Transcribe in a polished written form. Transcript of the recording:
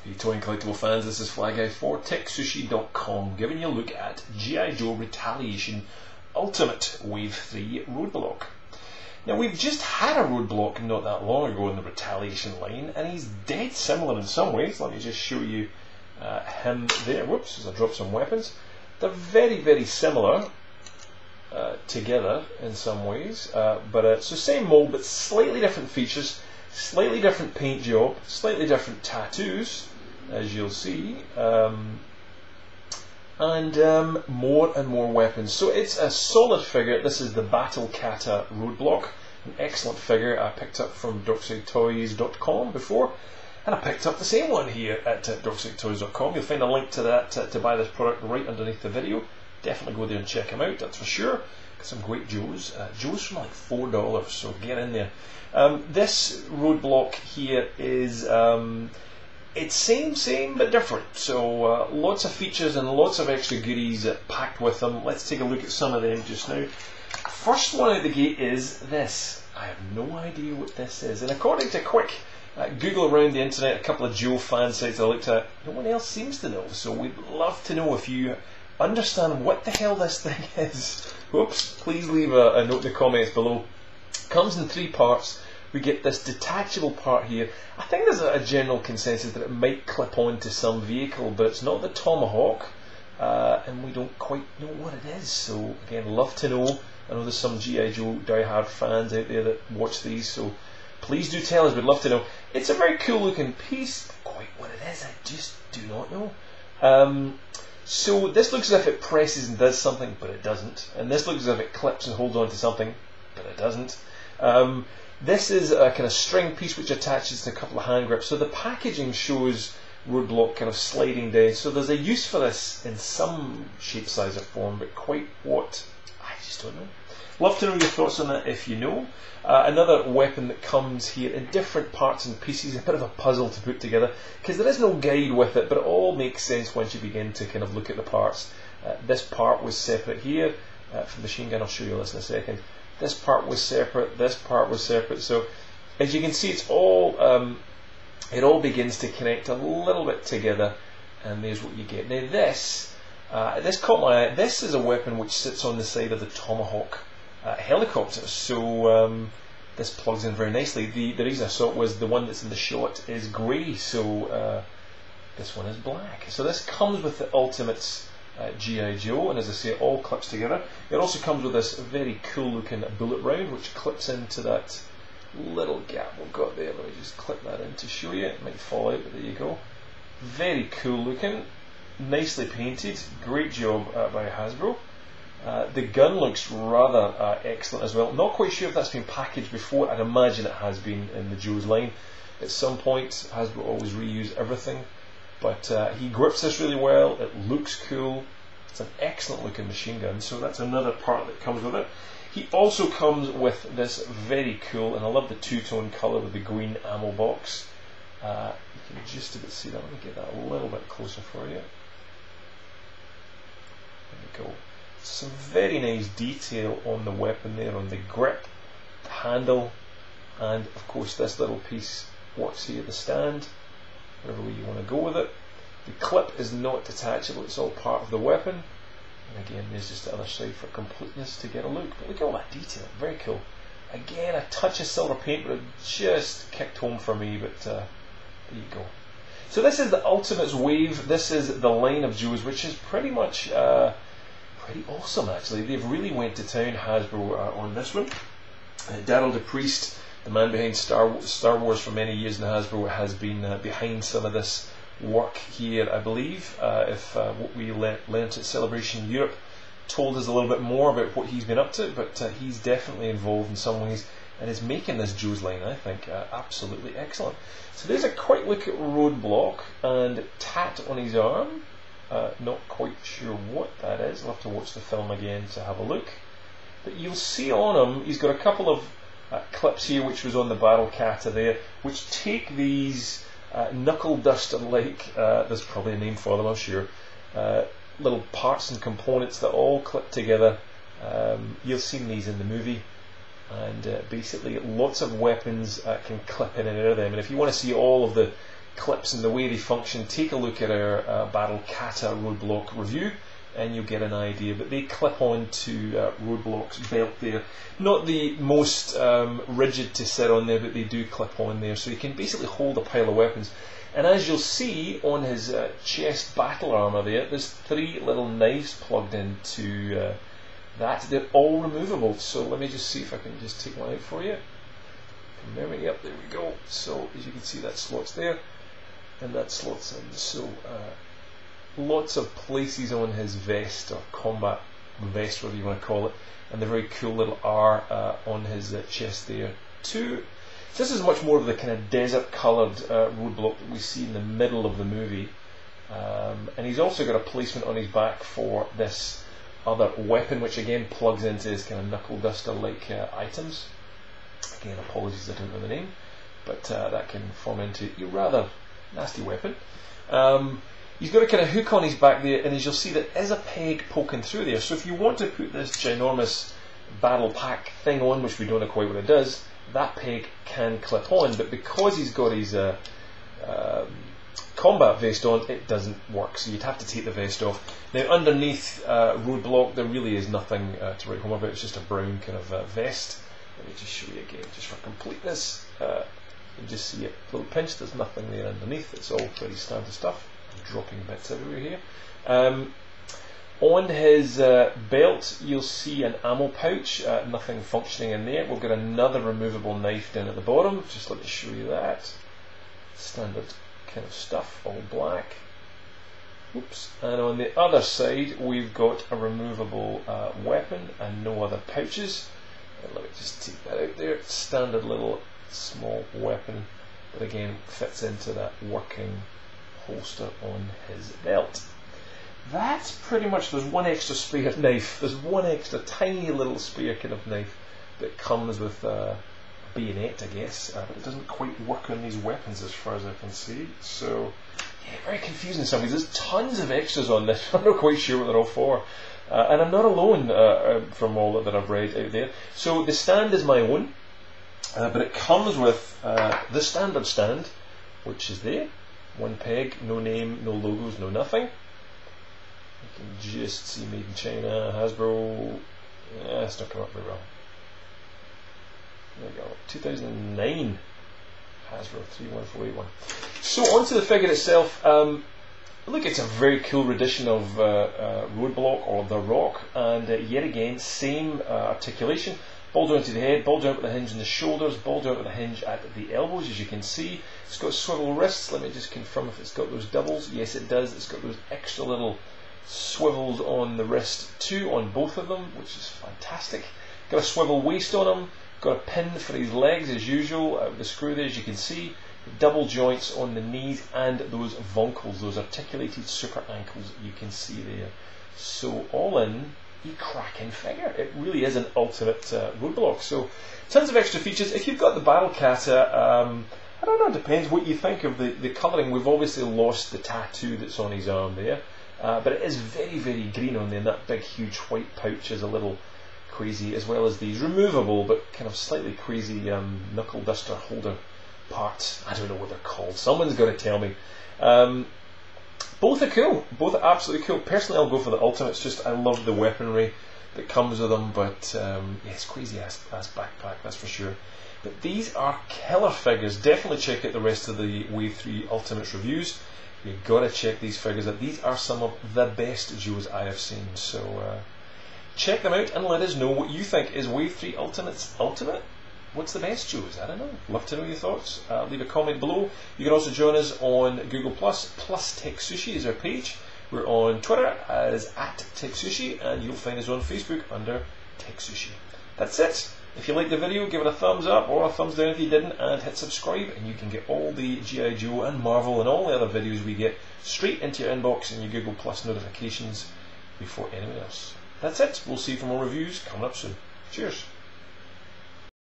You toy and collectible fans, this is Fly Guy for TekSushi.com, giving you a look at G.I. Joe Retaliation Ultimate Wave 3 Roadblock. Now, we've just had a Roadblock not that long ago in the Retaliation line, and he's dead similar in some ways. Let me just show you him there. Whoops, as I drop some weapons. They're very, very similar together in some ways, but so same mold, but slightly different features, slightly different paint job, slightly different tattoos, as you'll see, and more and more weapons. So it's a solid figure. This is the Battle Kata Roadblock, an excellent figure I picked up from DarksideToys.com before, and I picked up the same one here at DarksideToys.com. You'll find a link to that to buy this product right underneath the video. Definitely go there and check them out, that's for sure. Got some great Joes. Joes from like $4, so get in there. This Roadblock here is it's same but different. So lots of features and lots of extra goodies packed with them. Let's take a look at some of them just now. First one out the gate is this. I have no idea what this is, and according to quick Google around the internet, a couple of Joe fan sites I looked at, no one else seems to know. So we'd love to know if you understand what the hell this thing is. Whoops, please leave a note in the comments below. Comes in 3 parts. We get this detachable part here. I think there's a general consensus that it might clip onto some vehicle, but it's not the Tomahawk, and we don't quite know what it is. So again, love to know. I know there's some G.I. Joe die-hard fans out there that watch these, so please do tell us, we'd love to know. It's a very cool looking piece. Quite what it is, I just do not know. So this looks as if it presses and does something, but it doesn't. And this looks as if it clips and holds on to something, but it doesn't. This is a kind of string piece which attaches to a couple of hand grips. So the packaging shows Roadblock kind of sliding down. So there's a use for this in some shape, size or form, but quite what, I just don't know. Love to know your thoughts on that if you know. Another weapon that comes here in different parts and pieces, a bit of a puzzle to put together, because there is no guide with it, but it all makes sense once you begin to kind of look at the parts. This part was separate here, for the machine gun, I'll show you this in a second. This part was separate, this part was separate, so as you can see it's all, it all begins to connect a little bit together, and there's what you get. Now this caught my eye. This is a weapon which sits on the side of the Tomahawk helicopter, so this plugs in very nicely. The reason I saw it was the one that's in the shot is grey, so this one is black. So this comes with the Ultimates G.I. Joe, and as I say, it all clips together. It also comes with this very cool looking bullet round which clips into that little gap we've got there. Let me just clip that in to show you. It might fall out, but there you go. Very cool looking, nicely painted, great job by Hasbro. The gun looks rather excellent as well. Not quite sure if that's been packaged before. I'd imagine it has been in the Joe's line at some point. Hasbro always reuse everything, but he grips this really well. It looks cool. It's an excellent looking machine gun, so that's another part that comes with it. He also comes with this very cool, and I love the two-tone colour with the green ammo box. You can just about see that. Let me get that a little bit closer for you. There we go. Some very nice detail on the weapon there, on the grip, the handle, and of course this little piece works here, the stand, whatever way you want to go with it. The clip is not detachable, it's all part of the weapon. And again, there's just the other side for completeness to get a look. But look at all that detail, very cool. Again, a touch of silver paint, but it just kicked home for me, but there you go. So this is the Ultimates Wave. This is the line of Joes, which is pretty much pretty awesome actually. They've really went to town, Hasbro, on this one. Daryl DePriest, the man behind Star Wars for many years in Hasbro, has been behind some of this work here, I believe. If what we learnt at Celebration Europe told us a little bit more about what he's been up to, but he's definitely involved in some ways and is making this Joe's line, I think, absolutely excellent. So there's a quick look at Roadblock and tat on his arm. Not quite sure what that is. I'll have to watch the film again to have a look. But you'll see on him, he's got a couple of clips here, which was on the Battle Kata there, which take these knuckle duster-like, there's probably a name for them, I'm sure, little parts and components that all clip together. You've seen these in the movie, and basically lots of weapons can clip in and out of them. And if you want to see all of the clips and the way they function, take a look at our Battle Kata Roadblock review and you'll get an idea. But they clip on to Roadblock's belt there. Not the most rigid to sit on there, but they do clip on there, so you can basically hold a pile of weapons. And as you'll see on his chest battle armour there's 3 little knives plugged into that. They're all removable, so let me just see if I can just take one out for you. Memory, yep, there we go. So as you can see, that slots there and that slots in. So lots of places on his vest, or combat vest, whatever you want to call it, and the very cool little R on his chest there too. So this is much more of the kind of desert coloured roadblock that we see in the middle of the movie, and he's also got a placement on his back for this other weapon, which again plugs into his kind of knuckle duster like items. Again, apologies, I don't know the name, but that can form into a rather nasty weapon. He's got a kind of hook on his back there, and as you'll see, there is a peg poking through there. So if you want to put this ginormous battle pack thing on, which we don't know quite what it does, that peg can clip on, but because he's got his combat vest on, it doesn't work, so you'd have to take the vest off. Now underneath Roadblock, there really is nothing to write home about. It's just a brown kind of vest. Let me just show you again, just for completeness. You just see a little pinch, there's nothing there underneath, it's all pretty standard stuff. I'm dropping bits everywhere here. On his belt, you'll see an ammo pouch, nothing functioning in there. We've got another removable knife down at the bottom, just let me show you that. Standard kind of stuff, all black. Oops. And on the other side, we've got a removable weapon and no other pouches. And let me just take that out there. Standard little small weapon that again fits into that working holster on his belt. That's pretty much, there's one extra spare knife. There's one extra tiny little spare kind of knife that comes with a bayonet, I guess, but it doesn't quite work on these weapons as far as I can see. So, yeah, very confusing in some ways. There's tons of extras on this. I'm not quite sure what they're all for. And I'm not alone from all that I've read out there. So the stand is my own, but it comes with the standard stand, which is there. One peg, no name, no logos, no nothing. You can just see Made in China, Hasbro. It's not coming up very well. There we go, 2009 Hasbro 31481. So onto the figure itself. Look, it's a very cool rendition of Roadblock or The Rock, and yet again, same articulation. Ball joint to the head, ball joint with the hinge in the shoulders, ball joint with the hinge at the elbows, as you can see. It's got swivel wrists. Let me just confirm if it's got those doubles. Yes, it does. It's got those extra little swivels on the wrist too, on both of them, which is fantastic. Got a swivel waist on him. Got a pin for his legs as usual, the screw there, as you can see. Double joints on the knees and those vonkles, those articulated super ankles you can see there. So all in, a cracking figure. It really is an ultimate Roadblock. So tons of extra features. If you've got the Battle Kata, I don't know, it depends what you think of the colouring. We've obviously lost the tattoo that's on his arm there, but it is very, very green on there, and that big huge white pouch is a little crazy, as well as these removable but kind of slightly crazy knuckle duster holder parts. I don't know what they're called. Someone's got to tell me. Both are cool. Both are absolutely cool. Personally, I'll go for the ultimate. It's just I love the weaponry that comes with them. But yeah, it's crazy ass backpack, that's for sure. But these are killer figures. Definitely check out the rest of the Wave 3 Ultimates reviews. You've got to check these figures out. These are some of the best Joes I have seen. So check them out and let us know what you think. Is Wave 3 Ultimates ultimate? What's the best Joes? I don't know. Love to know your thoughts. Leave a comment below. You can also join us on Google+. TekSushi is our page. We're on Twitter as @TekSushi, and you'll find us on Facebook under TekSushi. That's it. If you liked the video, give it a thumbs up or a thumbs down if you didn't, and hit subscribe, and you can get all the G.I. Joe and Marvel and all the other videos we get straight into your inbox and your Google+ notifications before anyone else. That's it. We'll see you for more reviews coming up soon. Cheers.